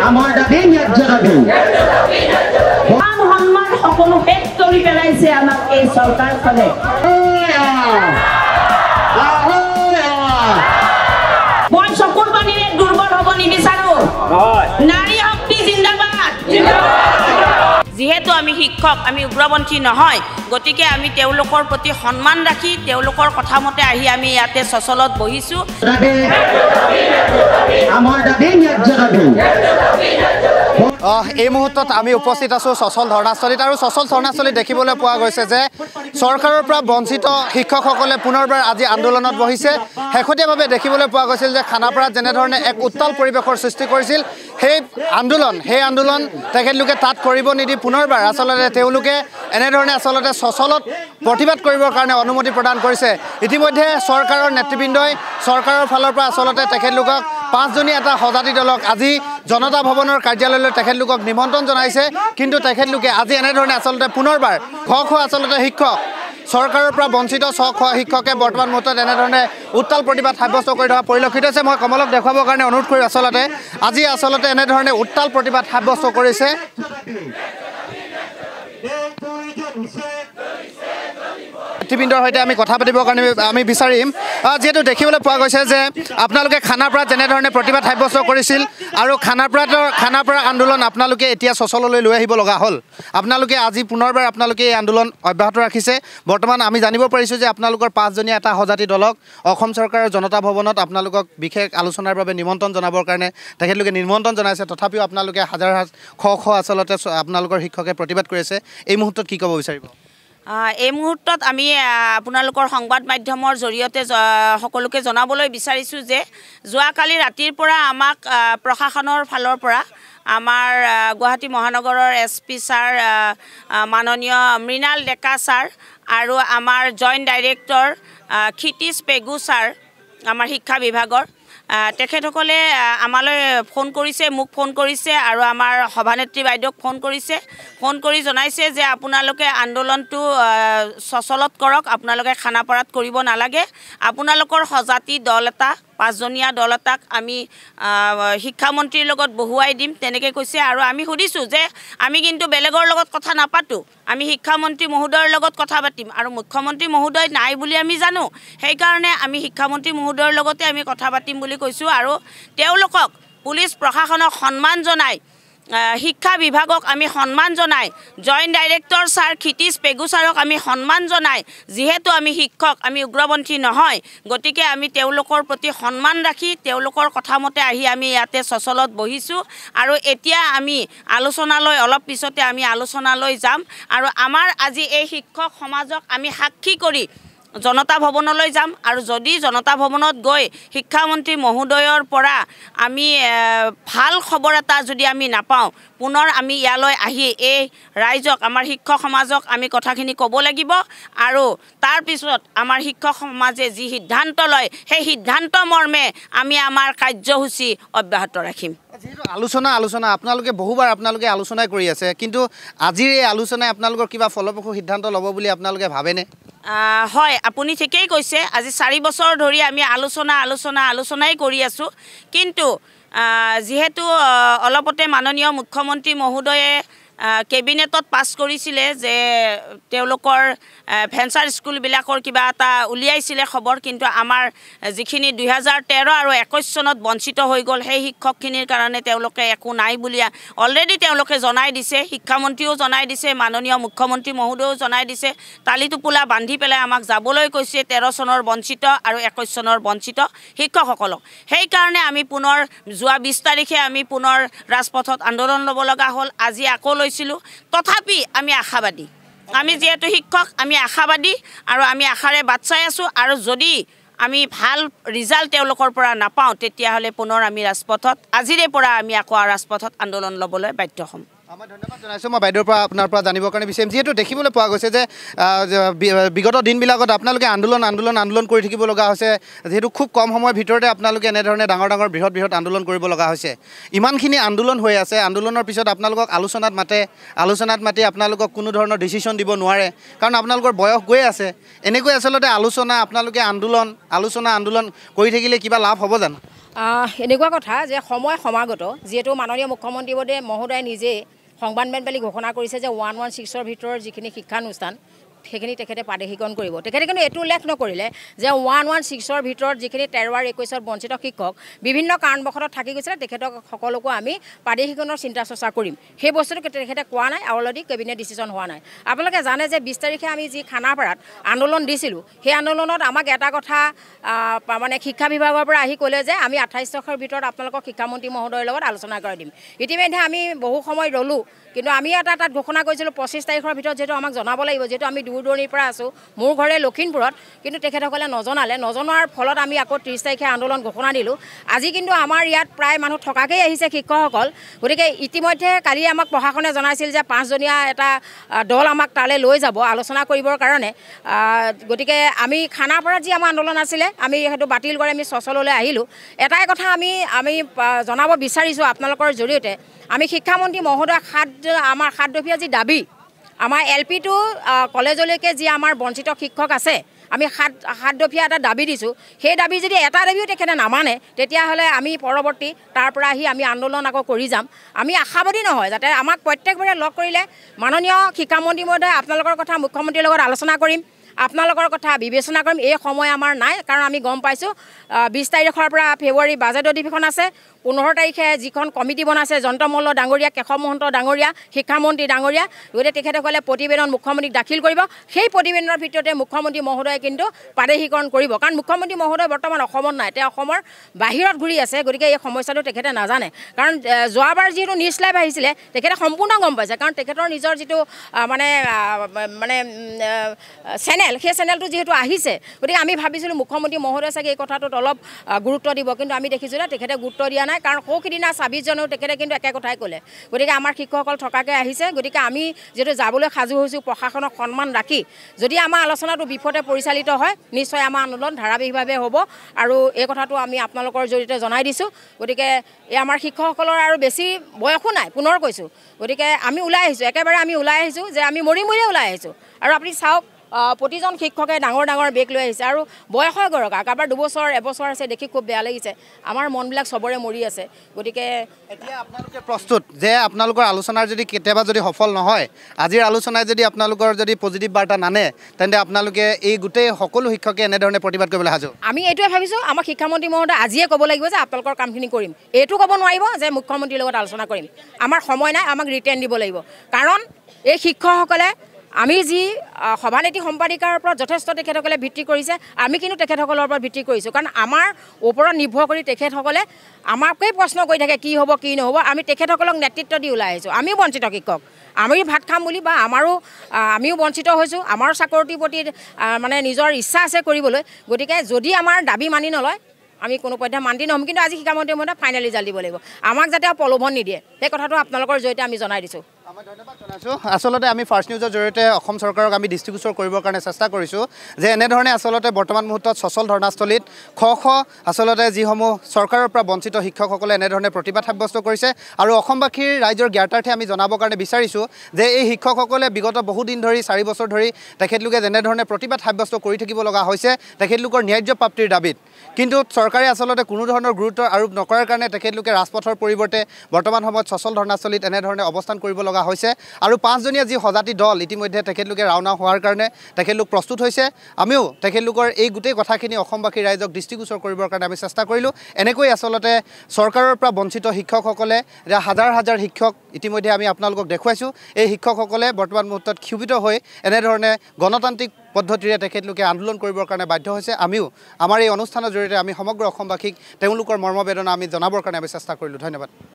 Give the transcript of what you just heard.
আমাৰ দাবী ন্যায্য দাবী মান সন্মান সকলো শেষ কৰি পেলাইছে আমাক এই চৰকাৰখনে মই চকুৰ পানীৰে দুৰ্বল হ'ব নিবিচাৰো নাৰী শক্তি জিন্দাবাদ যেহেতু আমি শিক্ষক আমি উগ্ৰপন্থী নহয় গতিকে আমি তেওঁলোকৰ প্ৰতি সন্মান ৰাখি তেওঁলোকৰ কথা মতে আহি আমি ইয়াতে সচলত বহিছো আমাৰ দাবী ন্যায্য দাবী এই মুহূৰ্তত আমি উপস্থিত আছো সচল ধৰ্ণাস্থলীত আৰু সচল ধৰ্ণাস্থলীত দেখিবলৈ পোৱা গৈছে যে চৰকাৰৰ পৰা বঞ্চিত শিক্ষকসকলে পুনৰবাৰ আজি আন্দোলনত বহিছে শেহতীয়াভাৱে দেখিবলৈ পোৱা গৈছিল যে খানাপাৰাত যেনেধৰণে এক উত্তাল পৰিৱেশৰ সৃষ্টি কৰিছিল সেই আন্দোলন তেখেতলোকে তাত কৰিব নিদি পুনৰবাৰ আচলতে তেওঁলোকে এনেধৰণে আচলতে সচলত প্ৰতিবাদ কৰিবৰ কাৰণে অনুমতি প্ৰদান কৰিছে ইতিমধ্যে চৰকাৰৰ নেতৃবৃন্দই চৰকাৰৰ ফালৰ পৰা আচলতে তেখেতলোকক 5জনীয়া এটা সজাতি দলক আজি জনতা ভৱনৰ কাৰ্যালয়লৈ তেখেতলোকক নিমন্ত্ৰণ জনাইছে কিন্তু তেখেতলোকে আজি এনেধৰণে আচলতে পুনৰবাৰ আচলতে শিক্ষক চৰকাৰৰ পৰা বঞ্চিত শিক্ষকে বৰ্তমান মুহূৰ্তত এনেধৰণে উত্তাল প্ৰতিবাদ সাব্যস্ত কৰি থকা পৰিলক্ষিত হৈছে মই কমলক দেখুৱাবৰ কাৰণে অনুৰোধ কৰি আচলতে আজি আচলতে এনেধৰণে উত্তাল প্ৰতিবাদ সাব্যস্ত কৰিছে নেতৃবৃন্দৰ সৈতে আমি কথা পাতিবৰ কাৰণে আমি বিচাৰিম যেহেতু দেখিবলৈ পোৱা গৈছে যে আপোনালোকে খানাপাৰাত যেনেধৰণে প্ৰতিবাদ সাব্যস্ত কৰিছিল আৰু খানাপাৰা আন্দোলন আপোনালোকে এতিয়া সচললৈ লৈ আহিব লগা হ'ল আপোনালোকে আজি পুনৰবাৰ আপোনালোকে এই আন্দোলন অব্যাহত ৰাখিছে বৰ্তমান আমি জানিব পাৰিছোঁ যে আপোনালোকৰ 5জনীয়া এটা সজাতি দলক অসম চৰকাৰৰ জনতা ভৱনত আপোনালোকক বিশেষ আলোচনাৰ বাবে নিমন্ত্ৰণ জনাবৰ কাৰণে তেখেতলোকে নিমন্ত্ৰণ জনাইছে তথাপিও আপোনালোকে হাজাৰ আচলতে আপোনালোকৰ শিক্ষকে প্ৰতিবাদ কৰিছে এই মুহূৰ্তত কি ক'ব বিচাৰিব এই মুহূৰ্তত আমি আপোনালোকৰ সংবাদ মাধ্যমৰ জৰিয়তে সকলোকে জনাবলৈ বিচাৰিছোঁ যে যোৱাকালি ৰাতিৰ পৰা আমাক প্ৰশাসনৰ ফালৰ পৰা আমাৰ গুৱাহাটী মহানগৰৰ SP ছাৰ মাননীয় মৃণাল ডেকা ছাৰ আৰু আমাৰ joint director Kshitish Pegu sir আমাৰ শিক্ষা বিভাগৰ তেখেতসকলে আমালৈ ফোন কৰিছে মোক ফোন কৰিছে আৰু আমাৰ সভানেত্ৰী বাইদেউক ফোন কৰি জনাইছে যে আপোনালোকে আন্দোলনটো সচলত কৰক আপোনালোকে খানাপাৰাত কৰিব নালাগে আপোনালোকৰ সজাতি দল এটা 5জনীয়া দল এটাক আমি শিক্ষামন্ত্ৰীৰ লগত বহুৱাই দিম তেনেকৈ কৈছে আৰু আমি সুধিছোঁ যে আমি কিন্তু বেলেগৰ লগত কথা নাপাতো আমি শিক্ষামন্ত্ৰী মহোদয়ৰ লগত কথা পাতিম আৰু মুখ্যমন্ত্ৰী মহোদয় নাই বুলি আমি জানো সেইকাৰণে আমি শিক্ষামন্ত্ৰী মহোদয়ৰ লগতে আমি কথা পাতিম বুলি কৈছোঁ আৰু তেওঁলোকক পুলিচ প্ৰশাসনক সন্মান জনাই শিক্ষা বিভাগক আমি সন্মান জনাই joint director sir Kshitish Pegu ছাৰক আমি সন্মান জনাই যেহেতু আমি শিক্ষক আমি উগ্ৰপন্থী নহয় গতিকে আমি তেওঁলোকৰ প্ৰতি সন্মান ৰাখি তেওঁলোকৰ কথা মতে আহি আমি ইয়াতে সচলত বহিছোঁ আৰু এতিয়া আমি আলোচনালৈ অলপ পিছতে আমি আলোচনালৈ যাম আৰু আমাৰ আজি এই শিক্ষক সমাজক আমি সাক্ষী কৰি জনতা ভৱনলৈ যাম আৰু যদি জনতা ভৱনত গৈ শিক্ষামন্ত্ৰী মহোদয়ৰ পৰা আমি ভাল খবৰ এটা যদি আমি নাপাওঁ পুনৰ আমি ইয়ালৈ আহি এই ৰাইজক আমাৰ শিক্ষক সমাজক আমি কথাখিনি ক'ব লাগিব আৰু তাৰ পিছত আমাৰ শিক্ষক সমাজে যি সিদ্ধান্ত লয় সেই সিদ্ধান্ত মৰ্মে আমি আমাৰ কাৰ্যসূচী অব্যাহত ৰাখিম আলোচনা আপোনালোকে বহুবাৰ আপোনালোকে আলোচনাই কৰি আছে কিন্তু আজিৰ এই আলোচনাই আপোনালোকৰ কিবা ফলপ্ৰসূ সিদ্ধান্ত ল'ব বুলি আপোনালোকে ভাবেনে হয় আপুনি ঠিকেই কৈছে আজি 4 বছৰ ধৰি আমি আলোচনাই কৰি আছোঁ কিন্তু যেহেতু অলপতে মাননীয় মুখ্যমন্ত্ৰী মহোদয়ে কেবিনেটত পাছ কৰিছিলে যে তেওঁলোকৰ ভেঞ্চাৰ স্কুলবিলাকৰ কিবা এটা উলিয়াইছিলে খবৰ কিন্তু আমাৰ যিখিনি 2013 আৰু 21 চনত বঞ্চিত হৈ গ'ল সেই শিক্ষকখিনিৰ কাৰণে তেওঁলোকে একো নাই বুলি অলৰেডি তেওঁলোকে জনাই দিছে শিক্ষামন্ত্ৰীও জনাই দিছে মাননীয় মুখ্যমন্ত্ৰী মহোদয়েও জনাই দিছে তালিটোপোলা বান্ধি পেলাই আমাক যাবলৈ কৈছে 13 চনৰ বঞ্চিত আৰু 21 চনৰ বঞ্চিত শিক্ষকসকলক সেইকাৰণে আমি পুনৰ যোৱা 20 তাৰিখে আমি পুনৰ ৰাজপথত আন্দোলন ল'ব লগা হ'ল আজি আকৌ তথাপি আমি আশাবাদী আমি যেহেতু শিক্ষক আমি আশাবাদী আৰু আমি আশাৰে বাট চাই আছোঁ আৰু যদি আমি ভাল ৰিজাল্ট তেওঁলোকৰ পৰা নাপাওঁ তেতিয়াহ'লে পুনৰ আমি ৰাজপথত আজিৰে পৰা আমি আকৌ ৰাজপথত আন্দোলন ল'বলৈ বাধ্য হ'ম ধন্যবাদ জনাইছোঁ মই বাইদেউৰ পৰা আপোনাৰ পৰা জানিবৰ কাৰণে বিচাৰিম যিহেতু দেখিবলৈ পোৱা গৈছে যে বিগত দিনবিলাকত আপোনালোকে আন্দোলন কৰি থাকিব লগা হৈছে যিহেতু খুব কম সময়ৰ ভিতৰতে আপোনালোকে এনেধৰণে ডাঙৰ বৃহৎ আন্দোলন কৰিব লগা হৈছে ইমানখিনি আন্দোলন হৈ আছে আন্দোলনৰ পিছত আপোনালোকক আলোচনাত মাতি আপোনালোকক কোনো ধৰণৰ ডিচিশ্যন দিব নোৱাৰে কাৰণ আপোনালোকৰ বয়স গৈ আছে এনেকৈ আচলতে আপোনালোকে আলোচনা কৰি থাকিলে কিবা লাভ হ'ব জানো এনেকুৱা কথা যে সময় সমাগত যেহেতু মাননীয় মুখ্যমন্ত্ৰী মহোদয়ে নিজে সংবাদ মেলমেলি ঘোষণা কৰিছে যে 116ৰ ভিতৰৰ যিখিনি শিক্ষানুষ্ঠান সেইখিনি তেখেতে প্ৰাদেশিকৰণ কৰিব। তেখেতে কিন্তু এইটো উল্লেখ নকৰিলে যে 116ৰ ভিতৰত যিখিনি 13 আৰু 21ৰ বঞ্চিত শিক্ষক বিভিন্ন কাৰণবশতঃ থাকি গৈছিলে তেখেতক সকলোকো আমি প্ৰাদেশিকৰণৰ চিন্তা চৰ্চা কৰিম। সেই বস্তুটো তেখেতে কোৱা নাই, অলৰেডি কেবিনেট ডিচিশ্যন হোৱা নাই। আপোনালোকে জানে যে 20 তাৰিখে আমি যি খানাপাৰাত আন্দোলন দিছিলোঁ, সেই আন্দোলনত আমাক এটা কথা মানে শিক্ষা বিভাগৰ পৰা আহি ক'লে যে আমি 28 তাৰিখৰ ভিতৰত আপোনালোকক শিক্ষামন্ত্ৰী মহোদয়ৰ লগত আলোচনা কৰি দিম। ইতিমধ্যে আমি বহু সময় ৰ'লোঁ, কিন্তু আমি তাত ঘোষণা কৰিছিলোঁ 25 তাৰিখৰ ভিতৰত যিহেতু আমাক জনাব লাগিব, যিহেতু আমি দূৰণিৰ পৰা আছোঁ। মোৰ ঘৰে লখিমপুৰত, কিন্তু তেখেতসকলে নজনোৱাৰ ফলত আমি আকৌ 30 তাৰিখে আন্দোলন ঘোষণা দিলোঁ। আজি কিন্তু আমাৰ ইয়াত প্ৰায় মানুহ থকাকেই আহিছে শিক্ষকসকল। গতিকে ইতিমধ্যে কালি আমাক প্ৰশাসনে জনাইছিল যে 5জনীয়া এটা দল আমাক তালৈ লৈ যাব আলোচনা কৰিবৰ কাৰণে। গতিকে আমি খানাপাৰাত যি আমাৰ আন্দোলন আছিলে আমি সেইটো বাতিল কৰি আমি চচললৈ আহিলোঁ। এটাই কথা আমি জনাব বিচাৰিছোঁ আপোনালোকৰ জৰিয়তে, আমি শিক্ষামন্ত্ৰী মহোদয় আমাৰ 7 দফীয়া যি দাবী, আমাৰ LP টু কলেজলৈকে যি আমাৰ বঞ্চিত শিক্ষক আছে, আমি 7 দফীয়া এটা দাবী দিছোঁ। সেই দাবী যদি এটা দাবীও তেখেতে নামানে, তেতিয়াহ'লে আমি পৰৱৰ্তী তাৰ পৰা আহি আমি আন্দোলন আকৌ কৰি যাম। আমি আশাবাদী নহয় যাতে আমাক প্ৰত্যেকবাৰে লগ কৰিলে মাননীয় শিক্ষামন্ত্ৰী মহোদয় আপোনালোকৰ কথা মুখ্যমন্ত্ৰীৰ লগত আলোচনা কৰিম, আপোনালোকৰ কথা বিবেচনা কৰিম। এই সময় আমাৰ নাই, কাৰণ আমি গম পাইছোঁ 20 তাৰিখৰ পৰা ফেব্ৰুৱাৰী বাজেট অধিৱেশন আছে। 15 তাৰিখে যিখন কমিটি বনাইছে যন্ত্ৰমল্ল ডাঙৰীয়া, কেশৱ মহন্ত ডাঙৰীয়া, শিক্ষামন্ত্ৰী ডাঙৰীয়া, গতিকে তেখেতসকলে প্ৰতিবেদন মুখ্যমন্ত্ৰীক দাখিল কৰিব। সেই প্ৰতিবেদনৰ ভিতৰতে মুখ্যমন্ত্ৰী মহোদয়ে কিন্তু প্ৰাদেশিকৰণ কৰিব, কাৰণ মুখ্যমন্ত্ৰী মহোদয় বৰ্তমান অসমত নাই, তেওঁ অসমৰ বাহিৰত ঘূৰি আছে। গতিকে এই সমস্যাটো তেখেতে নাজানে, কাৰণ যোৱাবাৰ যিহেতু নিউজ লাইভ আহিছিলে তেখেতে সম্পূৰ্ণ গম পাইছে, কাৰণ তেখেতৰ নিজৰ যিটো মানে চেনেল, সেই চেনেলটো যিহেতু আহিছে। গতিকে আমি ভাবিছিলোঁ মুখ্যমন্ত্ৰী মহোদয়ে চাগে এই কথাটোত অলপ গুৰুত্ব দিব, কিন্তু আমি দেখিছোঁ যে তেখেতে গুৰুত্ব দিয়া নাই, কাৰণ সৌসিদিনা 26 জানুৱাৰীত তেখেতে কিন্তু একে কথাই ক'লে। গতিকে আমাৰ শিক্ষকসকল থকাকৈ আহিছে, গতিকে আমি যিহেতু যাবলৈ সাজু হৈছোঁ প্ৰশাসনক সন্মান ৰাখি, যদি আমাৰ আলোচনাটো বিফলে পৰিচালিত হয় নিশ্চয় আমাৰ আন্দোলন ধাৰাবাহিকভাৱে হ'ব, আৰু এই কথাটো আমি আপোনালোকৰ জৰিয়তে জনাই দিছোঁ। গতিকে এই আমাৰ শিক্ষকসকলৰ আৰু বেছি বয়সো নাই, পুনৰ কৈছোঁ। গতিকে আমি ওলাই আহিছোঁ, একেবাৰে আমি ওলাই আহিছোঁ যে আমি মৰিয়ে ওলাই আহিছোঁ। আৰু আপুনি চাওক প্ৰতিজন শিক্ষকে ডাঙৰ ডাঙৰ বেগ লৈ আহিছে, আৰু বয়সৰ গৰকা কাৰোবাৰ 2 বছৰ 1 বছৰ আছে, দেখি খুব বেয়া লাগিছে। আমাৰ মনবিলাক চবৰে মৰি আছে। গতিকে এতিয়া আপোনালোকে প্ৰস্তুত যে আপোনালোকৰ আলোচনাৰ যদি কেতিয়াবা যদি সফল নহয়, আজিৰ আলোচনাই যদি আপোনালোকৰ যদি পজিটিভ বাৰ্তা নানে, তেন্তে আপোনালোকে এই গোটেই সকলো শিক্ষকে এনেধৰণে প্ৰতিবাদ কৰিবলৈ সাজু? আমি এইটোৱে ভাবিছোঁ, আমাক শিক্ষামন্ত্ৰী মহোদয় আজিয়ে ক'ব লাগিব যে আপোনালোকৰ কামখিনি কৰিম। এইটো ক'ব নোৱাৰিব যে মুখ্যমন্ত্ৰীৰ লগত আলোচনা কৰিম। আমাৰ সময় নাই, আমাক ৰিটাৰ্ণ দিব লাগিব, কাৰণ এই শিক্ষকসকলে আমি যি সভানেত্ৰী সম্পাদিকাৰ ওপৰত যথেষ্ট তেখেতসকলে ভিত্তি কৰিছে, আমি কিন্তু তেখেতসকলৰ ওপৰত ভিত্তি কৰিছোঁ, কাৰণ আমাৰ ওপৰত নিৰ্ভৰ কৰি তেখেতসকলে আমাকেই প্ৰশ্ন কৰি থাকে কি হ'ব কি নহ'ব। আমি তেখেতসকলক নেতৃত্ব দি ওলাই আহিছোঁ। আমিও বঞ্চিত শিক্ষক, আমিও ভাত খাম বুলি বা আমিও বঞ্চিত হৈছোঁ। আমাৰো চাকৰিৰ প্ৰতি মানে নিজৰ ইচ্ছা আছে কৰিবলৈ। গতিকে যদি আমাৰ দাবী মানি নলয় আমি কোনো পধ্যে মান্তি নহ'ম, কিন্তু আজি শিক্ষামন্ত্ৰী মহোদয়ে ফাইনেল ৰিজাল্ট দিব লাগিব, আমাক যাতে প্ৰলোভন নিদিয়ে। সেই কথাটো আপোনালোকৰ জৰিয়তে আমি জনাই দিছোঁ। ধন্যবাদ জনাইছোঁ। আচলতে আমি ফাৰ্ষ্ট নিউজৰ জৰিয়তে অসম চৰকাৰক আমি দৃষ্টিগোচৰ কৰিবৰ কাৰণে চেষ্টা কৰিছোঁ যে এনেধৰণে আচলতে বৰ্তমান মুহূৰ্তত সচল ধৰ্ণাস্থলীত আচলতে যিসমূহ চৰকাৰৰ পৰা বঞ্চিত শিক্ষকসকলে এনেধৰণে প্ৰতিবাদ সাব্যস্ত কৰিছে, আৰু অসমবাসীৰ ৰাইজৰ জ্ঞাতাৰ্থে আমি জনাবৰ কাৰণে বিচাৰিছোঁ যে এই শিক্ষকসকলে বিগত বহুদিন ধৰি 4 বছৰ ধৰি তেখেতলোকে যেনেধৰণে প্ৰতিবাদ সাব্যস্ত কৰি থাকিব লগা হৈছে তেখেতলোকৰ ন্যায্য প্ৰাপ্তিৰ দাবীত, কিন্তু চৰকাৰে আচলতে কোনো ধৰণৰ গুৰুত্ব আৰোপ নকৰাৰ কাৰণে তেখেতলোকে ৰাজপথৰ পৰিৱৰ্তে বৰ্তমান সময়ত সচল ধৰ্ণাস্থলীত এনেধৰণে অৱস্থান কৰিব লগা হৈছে। আৰু 5জনীয়া যি সজাতি দল ইতিমধ্যে তেখেতলোকে ৰাওনা হোৱাৰ কাৰণে তেখেতলোক প্ৰস্তুত হৈছে। আমিও তেখেতলোকৰ এই গোটেই কথাখিনি অসমবাসী ৰাইজক দৃষ্টিগোচৰ কৰিবৰ কাৰণে আমি চেষ্টা কৰিলোঁ। এনেকৈ আচলতে চৰকাৰৰ পৰা বঞ্চিত শিক্ষকসকলে এতিয়া হাজাৰ হাজাৰ শিক্ষক ইতিমধ্যে আমি আপোনালোকক দেখুৱাইছোঁ। এই শিক্ষকসকলে বৰ্তমান মুহূৰ্তত ক্ষোভিত হৈ এনেধৰণে গণতান্ত্ৰিক পদ্ধতিৰে তেখেতলোকে আন্দোলন কৰিবৰ কাৰণে বাধ্য হৈছে। আমিও আমাৰ এই অনুষ্ঠানৰ জৰিয়তে আমি সমগ্ৰ অসমবাসীক তেওঁলোকৰ মৰ্মবেদনা আমি জনাবৰ কাৰণে আমি চেষ্টা কৰিলোঁ। ধন্যবাদ।